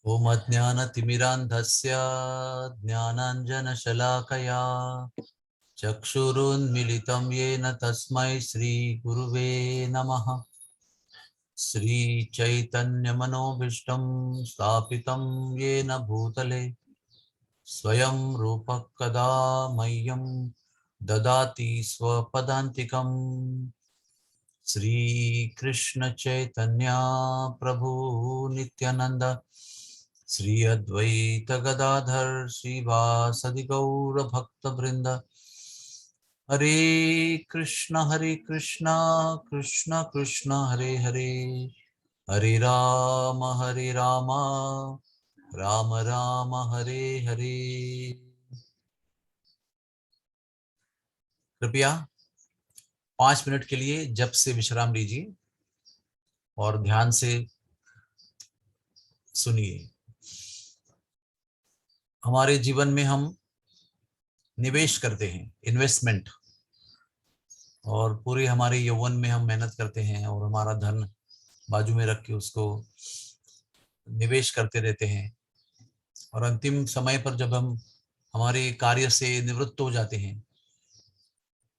ओम अज्ञानतिमिरान्धस्य ज्ञानाञ्जनशलाकया चक्षुरुन्मिलितं येन तस्मै श्रीगुरुवे नमः। श्रीचैतन्यमनोभीष्टं स्थापितं येन भूतले स्वयं रूपः कदा मह्यं ददाति स्वपदान्तिकम्। श्रीकृष्ण चैतन्य प्रभु नित्यानंद श्री अद्वैत गदाधर श्रीवासदि गौर भक्त वृंद। हरे कृष्ण कृष्ण कृष्ण हरे हरे, हरे राम राम राम हरे हरे। कृपया 5 मिनट के लिए जप से विश्राम लीजिए और ध्यान से सुनिए। हमारे जीवन में हम निवेश करते हैं, इन्वेस्टमेंट, और पूरे हमारे यौवन में हम मेहनत करते हैं और हमारा धन बाजू में रख के उसको निवेश करते रहते हैं। और अंतिम समय पर जब हम हमारे कार्य से निवृत्त हो जाते हैं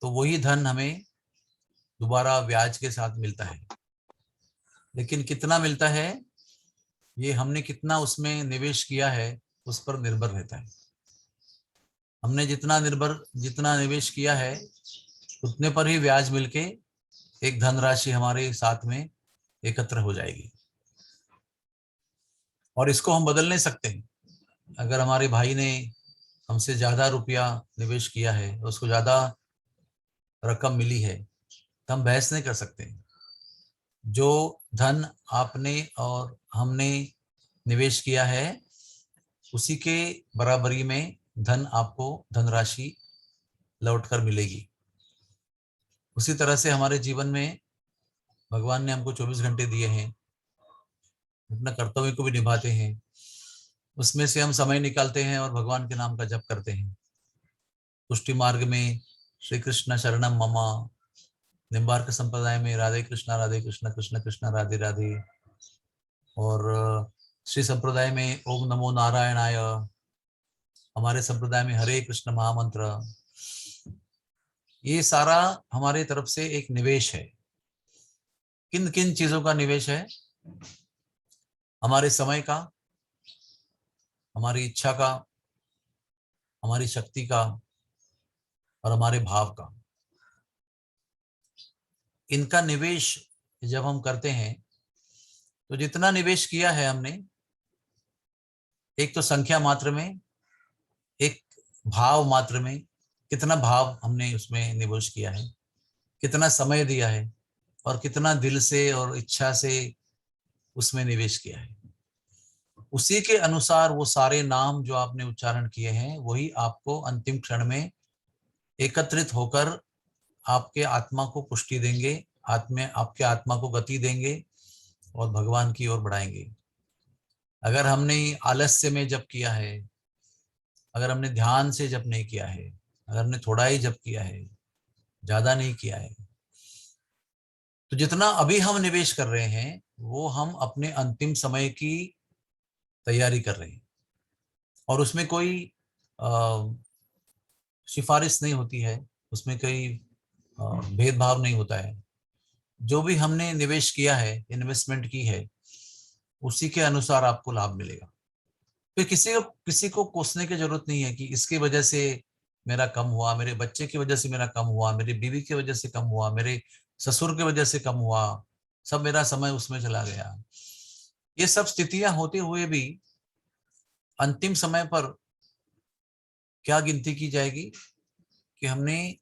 तो वही धन हमें दोबारा ब्याज के साथ मिलता है। लेकिन कितना मिलता है, ये हमने कितना उसमें निवेश किया है उस पर निर्भर रहता है। हमने जितना निवेश किया है उतने पर ही ब्याज मिलके एक धनराशि हमारे साथ में एकत्र हो जाएगी। और इसको हम बदल नहीं सकते। अगर हमारे भाई ने हमसे ज्यादा रुपया निवेश किया है, उसको ज्यादा रकम मिली है, तो हम बहस नहीं कर सकते। जो धन आपने और हमने निवेश किया है उसी के बराबरी में धन आपको धनराशि लौट कर मिलेगी। उसी तरह से हमारे जीवन में भगवान ने हमको 24 घंटे दिए हैं, अपना कर्तव्य को भी निभाते हैं। उसमें से हम समय निकालते हैं और भगवान के नाम का जप करते हैं। पुष्टि मार्ग में श्री कृष्ण शरणम ममा, निम्बार्क संप्रदाय में राधे कृष्ण कृष्ण कृष्ण राधे राधे, और श्री संप्रदाय में ओम नमो नारायणाय, हमारे संप्रदाय में हरे कृष्ण महामंत्र। ये सारा हमारे तरफ से एक निवेश है। किन किन चीजों का निवेश है? हमारे समय का, हमारी इच्छा का, हमारी शक्ति का और हमारे भाव का। इनका निवेश जब हम करते हैं तो जितना निवेश किया है हमने, एक तो संख्या मात्र में, एक भाव मात्र में, कितना भाव हमने उसमें निवेश किया है, कितना समय दिया है और कितना दिल से और इच्छा से उसमें निवेश किया है। उसी के अनुसार वो सारे नाम जो आपने उच्चारण किए हैं वही आपको अंतिम क्षण में एकत्रित होकर आपके आत्मा को पुष्टि देंगे, आपके आत्मा को गति देंगे और भगवान की ओर बढ़ाएंगे। अगर हमने आलस्य में जप किया है, अगर हमने ध्यान से जप नहीं किया है, अगर हमने थोड़ा ही जप किया है, ज्यादा नहीं किया है, तो जितना अभी हम निवेश कर रहे हैं वो हम अपने अंतिम समय की तैयारी कर रहे हैं। और उसमें कोई सिफारिश नहीं होती है, उसमें कोई भेदभाव नहीं होता है। जो भी हमने निवेश किया है, इन्वेस्टमेंट की है, उसी के अनुसार आपको लाभ मिलेगा। फिर किसी को कोसने की जरूरत नहीं है कि इसकी वजह से मेरा कम हुआ, मेरे बच्चे की वजह से मेरा कम हुआ, मेरी बीवी की वजह से कम हुआ, मेरे ससुर की वजह से कम हुआ, सब मेरा समय उसमें चला गया। ये सब स्थितियां होते हुए भी अंतिम समय पर क्या गिनती की जाएगी कि हमने,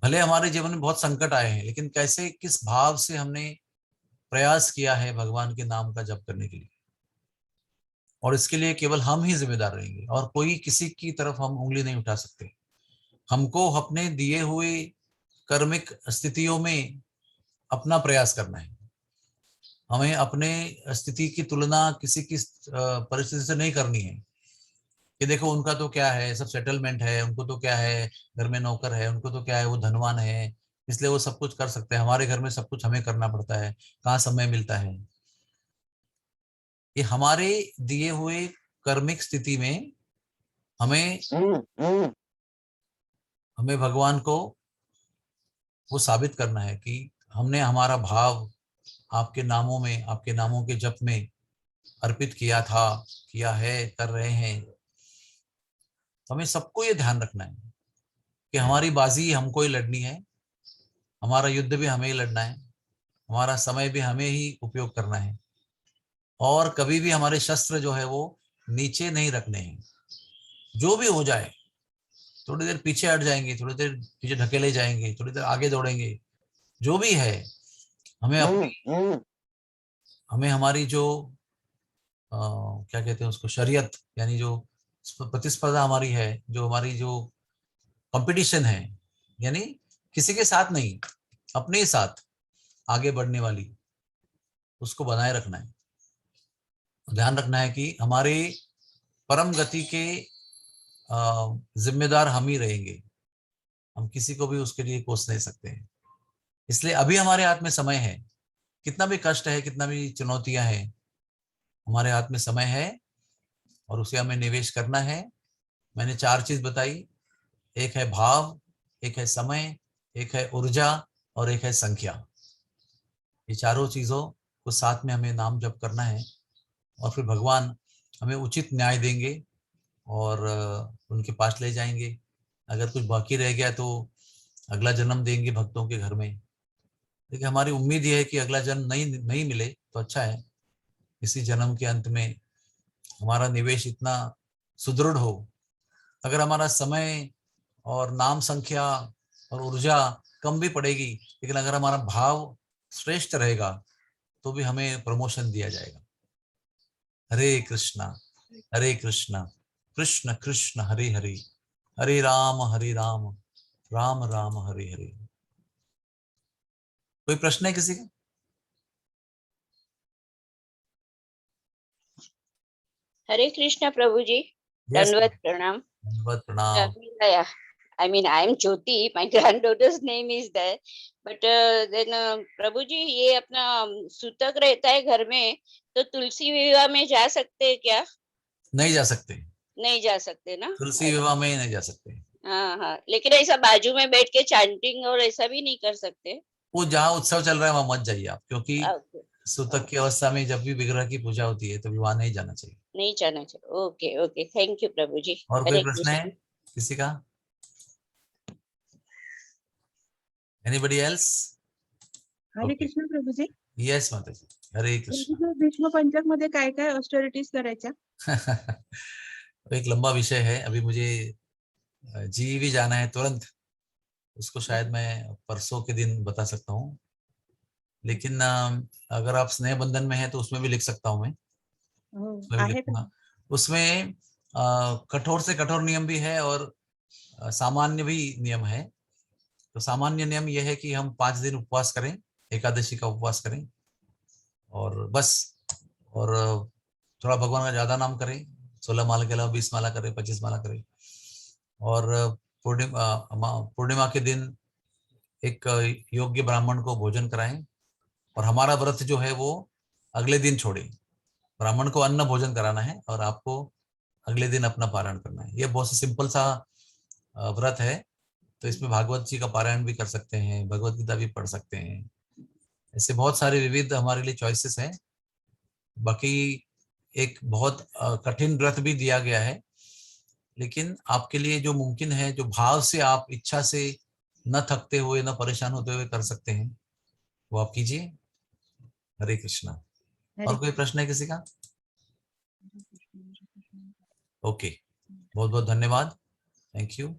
भले हमारे जीवन में बहुत संकट आए हैं, लेकिन कैसे, किस भाव से हमने प्रयास किया है भगवान के नाम का जप करने के लिए। और इसके लिए केवल हम ही जिम्मेदार रहेंगे और कोई किसी की तरफ हम उंगली नहीं उठा सकते। हमको अपने दिए हुए कर्मिक स्थितियों में अपना प्रयास करना है। हमें अपने स्थिति की तुलना किसी की परिस्थिति से नहीं करनी है कि देखो उनका तो क्या है, सब सेटलमेंट है, उनको तो क्या है, घर में नौकर है, उनको तो क्या है, वो धनवान है, इसलिए वो सब कुछ कर सकते हैं, हमारे घर में सब कुछ हमें करना पड़ता है, कहाँ समय मिलता है। ये हमारे दिए हुए कर्मिक स्थिति में हमें भगवान को वो साबित करना है कि हमने हमारा भाव आपके नामों में, आपके नामों के जप में अर्पित किया था, किया है, कर रहे हैं। तो हमें सबको ये ध्यान रखना है कि हमारी बाजी हमको ही लड़नी है, हमारा युद्ध भी हमें ही लड़ना है, हमारा समय भी हमें ही उपयोग करना है, और कभी भी हमारे शस्त्र जो है वो नीचे नहीं रखने हैं। जो भी हो जाए, थोड़ी देर पीछे हट जाएंगे, थोड़ी देर पीछे ढकेले जाएंगे, थोड़ी देर आगे दौड़ेंगे, जो भी है, हमें अपनी हमें हमारी जो क्या कहते हैं उसको, शरीयत, यानी जो प्रतिस्पर्धा हमारी है, जो हमारी जो कंपटीशन है, यानी किसी के साथ नहीं, अपने ही साथ आगे बढ़ने वाली, उसको बनाए रखना है। ध्यान रखना है कि हमारे परम गति के जिम्मेदार हम ही रहेंगे, हम किसी को भी उसके लिए कोस नहीं सकते हैं। इसलिए अभी हमारे हाथ में समय है, कितना भी कष्ट है, कितना भी चुनौतियां हैं, हमारे हाथ में समय है और उसे हमें निवेश करना है। मैंने 4 चीज बताई, एक है भाव, एक है समय, एक है ऊर्जा और एक है संख्या। ये चारों चीजों को साथ में हमें नाम जप करना है, और फिर भगवान हमें उचित न्याय देंगे और उनके पास ले जाएंगे। अगर कुछ बाकी रह गया तो अगला जन्म देंगे भक्तों के घर में। लेकिन हमारी उम्मीद यह है कि अगला जन्म नहीं नहीं मिले तो अच्छा है, इसी जन्म के अंत में हमारा निवेश इतना सुदृढ़ हो। अगर हमारा समय और नाम संख्या और ऊर्जा कम भी पड़ेगी, लेकिन अगर हमारा भाव श्रेष्ठ रहेगा तो भी हमें प्रमोशन दिया जाएगा। हरे कृष्णा हरे कृष्णा, कृष्ण कृष्ण हरे हरे, हरे राम राम राम हरे हरे। कोई प्रश्न है किसी का? हरे कृष्णा प्रभु जी, दंडवत प्रणाम। धन्यवाद, प्रणाम। I mean, I am Jyoti. My granddaughter's name is there. But then प्रभु जी, ये अपना सूतक रहता है घर में, तो तुलसी विवाह में जा सकते हैं क्या? नहीं जा सकते, नहीं जा सकते ना? तुलसी विवाह में नहीं जा सकते। हाँ हाँ, लेकिन ऐसा बाजू में बैठ के चैंटिंग और ऐसा भी नहीं कर सकते? वो जहाँ उत्सव चल रहा है वहां मत जाइए आप, क्योंकि ओके, सूतक की अवस्था में जब भी विग्रह की पूजा होती है तो विवाह नहीं जाना चाहिए। नहीं जाना चाहिए। ओके ओके, थैंक यू प्रभु जी। और कोई हरे प्रश्न है कृष्ण। किसी का? Anybody else? हरे कृष्ण प्रभु जी। यस माता जी, हरे कृष्ण। भीष्म पंचक मध्ये काय काय ऑस्टेरिटीज करायच्या? एक लंबा विषय है, अभी मुझे जी भी जाना है तुरंत, उसको शायद मैं परसों के दिन बता सकता हूँ। लेकिन अगर आप स्नेह बंधन में है तो उसमें भी लिख सकता हूँ मैं, उसमें भी आहे लिखूंगा। उसमें कठोर से कठोर नियम भी है और सामान्य भी नियम है। तो सामान्य नियम यह है कि हम 5 दिन उपवास करें, एकादशी का उपवास करें और बस, और थोड़ा भगवान का ज्यादा नाम करें, 16 माला के अलावा 20 माला करें, 25 माला करें। और पूर्णिमा के दिन एक योग्य ब्राह्मण को भोजन कराएं, और हमारा व्रत जो है वो अगले दिन छोड़े। ब्राह्मण को अन्न भोजन कराना है और आपको अगले दिन अपना पारायण करना है। ये बहुत सिंपल सा व्रत है। तो इसमें भागवत जी का पारायण भी कर सकते हैं, भगवत गीता भी पढ़ सकते हैं, ऐसे बहुत सारे विविध हमारे लिए चॉइसेस हैं। बाकी एक बहुत कठिन व्रत भी दिया गया है, लेकिन आपके लिए जो मुमकिन है, जो भाव से आप इच्छा से न थकते हुए न परेशान होते हुए कर सकते हैं, वो आप कीजिए। हरे कृष्णा। और कोई प्रश्न है किसी का? ओके, बहुत बहुत धन्यवाद, थैंक यू।